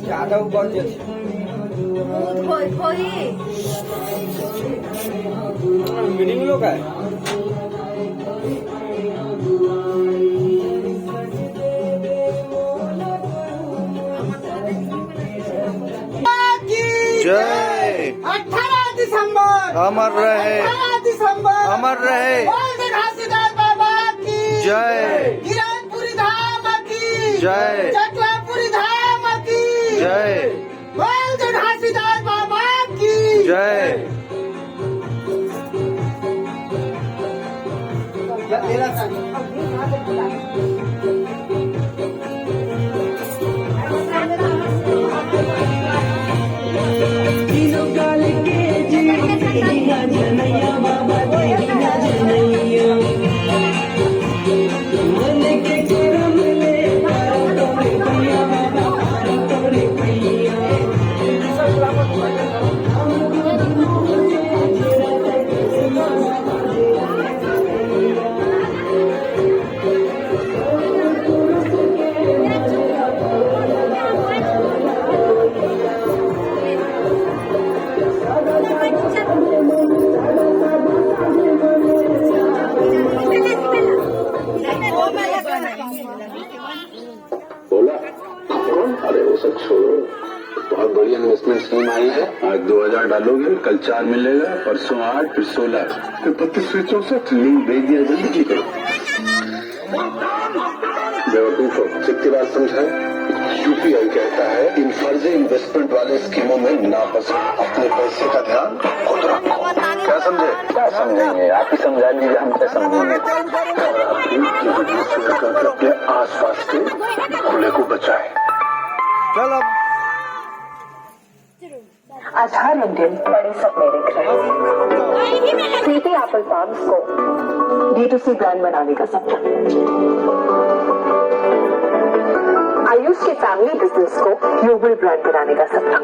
Yadav Ganges meaning लोग है जय 18 दिसंबर अमर रहे 18 दिसंबर अमर रहे घासीदास बाबा की जय किरणपुरी धाम की जय चटलापुरी धाम की जय घासीदास बाबा की जय जनैया बाबा तेरी ना जनैया मन के करम ले पारो तोरे भैया बाबा पारो तोरे भैया बोला अरे वो सब छोड़ो बहुत बढ़िया इन्वेस्टमेंट स्कीम आई है। आज 2000 डालोगे कल 4 मिलेगा, परसों 8 फिर 16 फिर 3264 लिंक भेज दिया, जल्दी की करो। बेवकूफ हो, कितनी बार समझाए। यूपीआई कहता है इन फर्जी इन्वेस्टमेंट वाले स्कीमों में ना फंसो, अपने पैसे का ध्यान खुद रखो। क्या समझे? क्या समझेंगे, आप ही समझा लीजिए, हम क्या समझेंगे। अपने आस पास के खुले को बचाए। चल अब आज हर इंडियन बड़े सपने देख रहे हैं। प्रीति एप्पल फार्म्स को D2C ब्रांड बनाने का सपना, आयुष के फैमिली बिजनेस को ग्लोबल ब्रांड बनाने का सपना।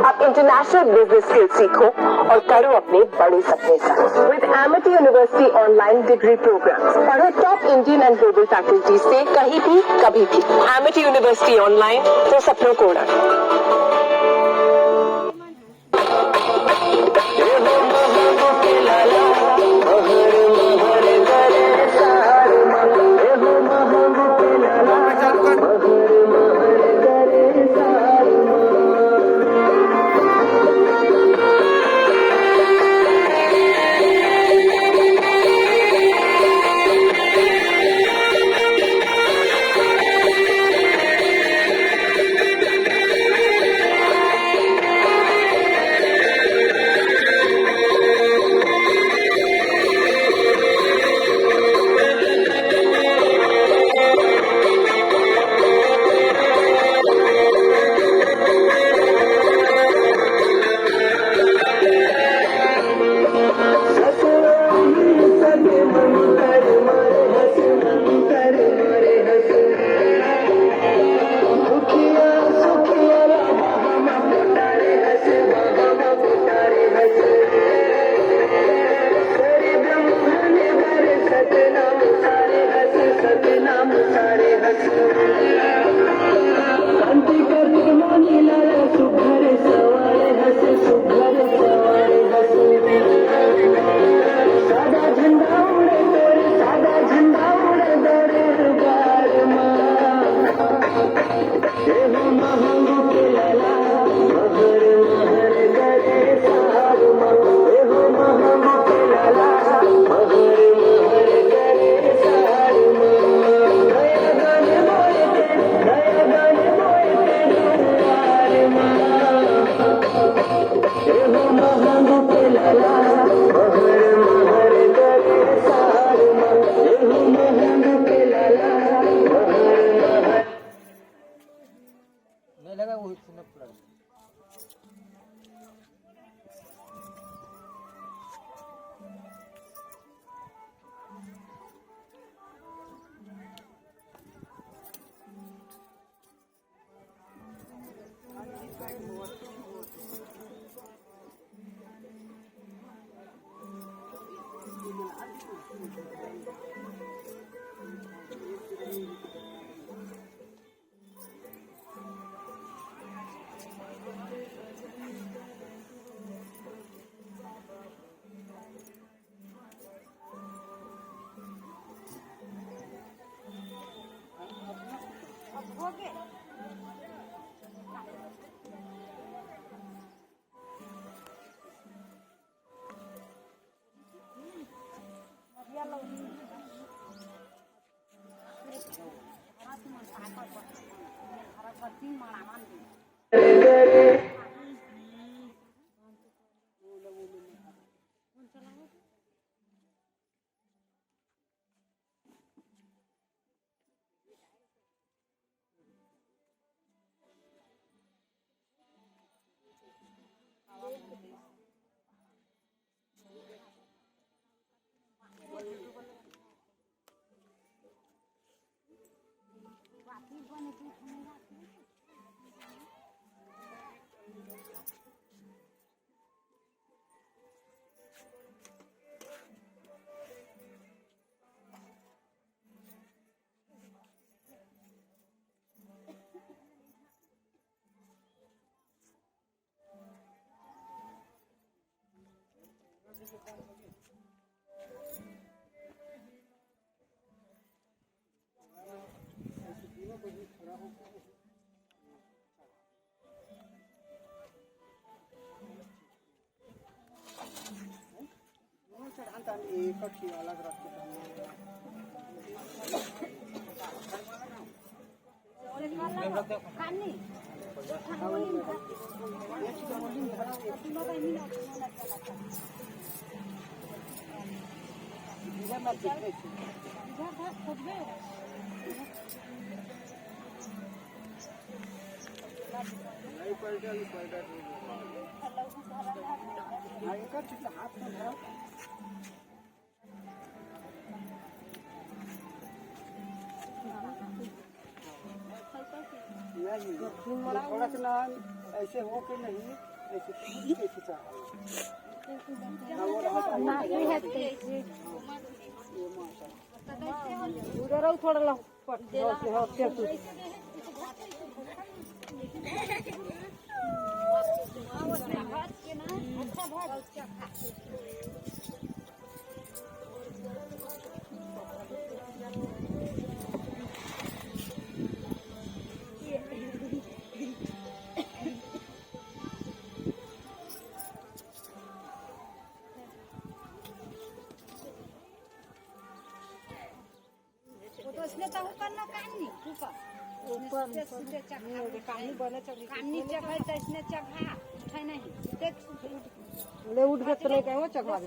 अब इंटरनेशनल बिजनेस स्किल सीखो और करो अपने बड़े सपने साकार। With Amity university online degree programmes पढ़ो top Indian and global faculty से कहीं भी कभी भी। एमिटी यूनिवर्सिटी ऑनलाइन तो सपनों को उड़ाना। थोड़ा सा ऐसे हो के नहीं ऐसे उधर थोड़ा उठ घेत नाही काय हो चकवा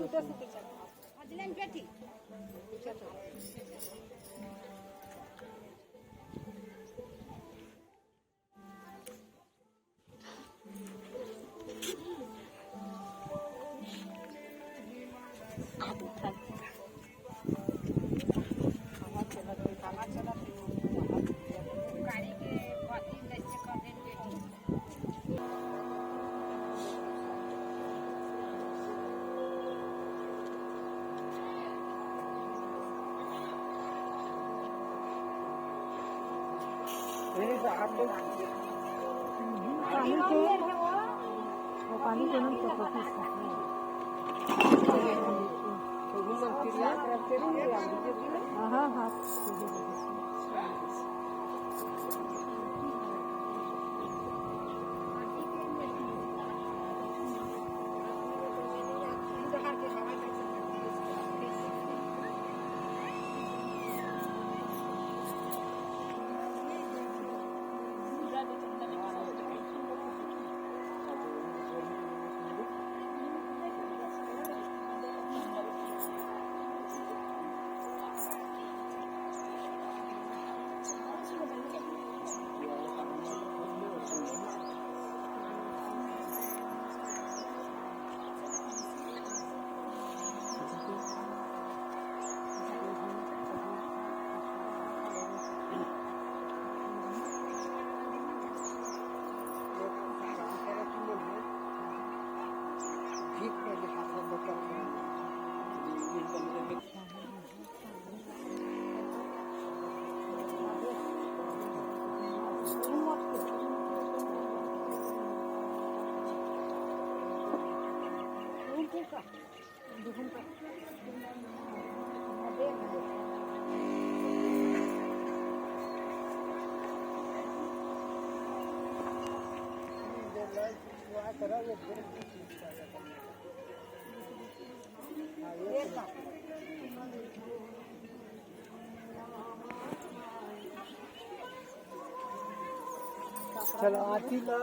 चलो आरती ला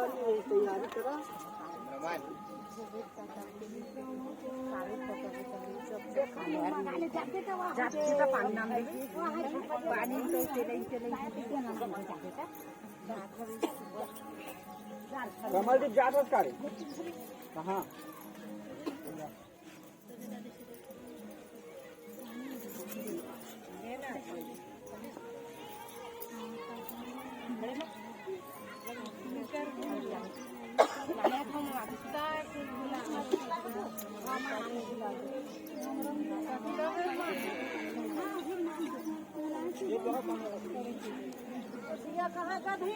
तैयारी करा कमल जातच काढे हा कहाँ का भी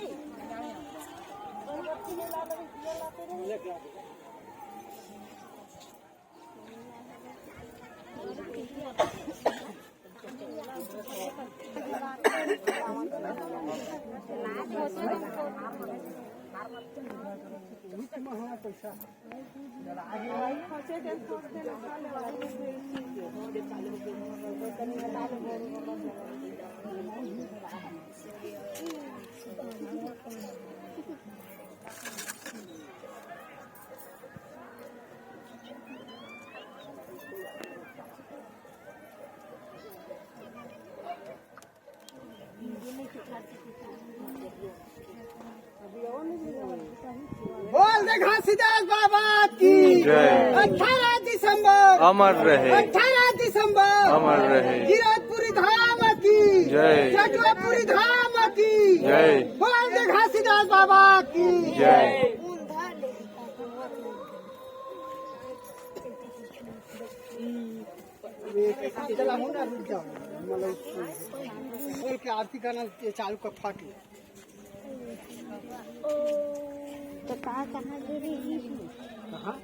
पैसा बोल दे घासीदास बाबा की जय। 18 दिसंबर अमर रहे 18 दिसंबर अमर रहे गिरधपुरी धाम की जय। जटवापुरी धाम की जय। बोल दे घासीदास बाबा की जय। चला हो ना रुक जाओ मला बोल के आरती करना चालू कर फाटी तो कहाँ गिरी कहाँ